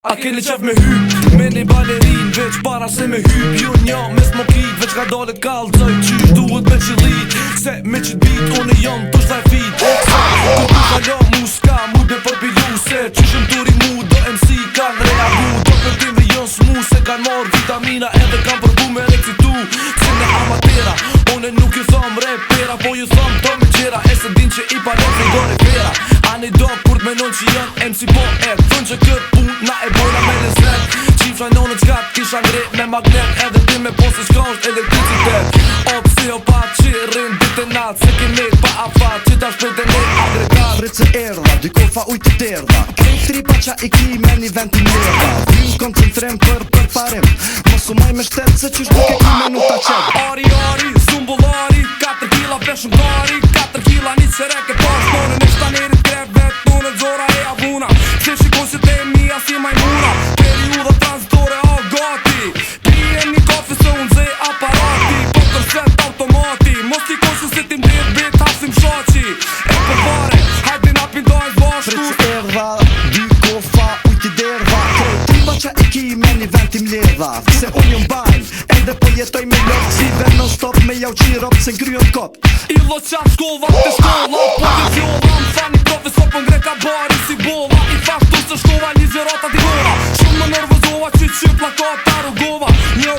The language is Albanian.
A keni qef me hyp, me një balerin veç para se me hyp. Ju njo me smokit, veç ka dalet kallëzoj qysh duhet me qëllit. Se me qit bit, unë jom të shtaj fit. Këtë ku falo mu s'ka mu dhe për pilu. Se qyshëm turi mu do MC kan reagu. Do këtim dhe jon s'mu se kan marr vitamina edhe kan përbu me recitu. Se në amatera, unë nuk ju thom repera, po ju thom to me qera. E se din që i palem frigore fera. Ani do kur t'menon që jën MC po e thun që kët pun na e bojna me lezet. Qifra nonët qkat kisha ngre me magnet. Edhe ti me posë shkonsht elektricitet. O psi o pa qirin dit e nat. Se kimet pa afat që ta shpejt e net agregat. Prit se erdha, dy kofa ujt të derdha. Krejt tripa qa i ki me një vend t'i mlerda. Vim koncentrim për parim. Mos u maj me shtet se qysh nuk e ki minuta qed. Ari, zumbullari, 4 kila peshën gari. 4 kila një qereke pas tonën e shtanerit krevet. Tonën zora e avuna. Se shikon si te mija si majmuna. Periuda transitore o gati. Pije një kafe se unë zej aparati. Po tërset automati. Mos t'i kosu se ti mbet bit hasim shoqi. E përvare, hajde na pindojnë bashku. Prit se erdha, dy kofa ujt t'i derdha. Krejt tripa qa i ki me një vend t'i mledha. Se unë jom bajn, edhe po jetoj me lot. Si ven non stop me jau qirop se n'kryon kop. Illo qaf shkolla të shkolla. Po të fjolla më fani profesor për ngre ka bari si bolla. I faktu se shkova një zerata t'i gora. Shumë më nervozova që plakata rugova. Një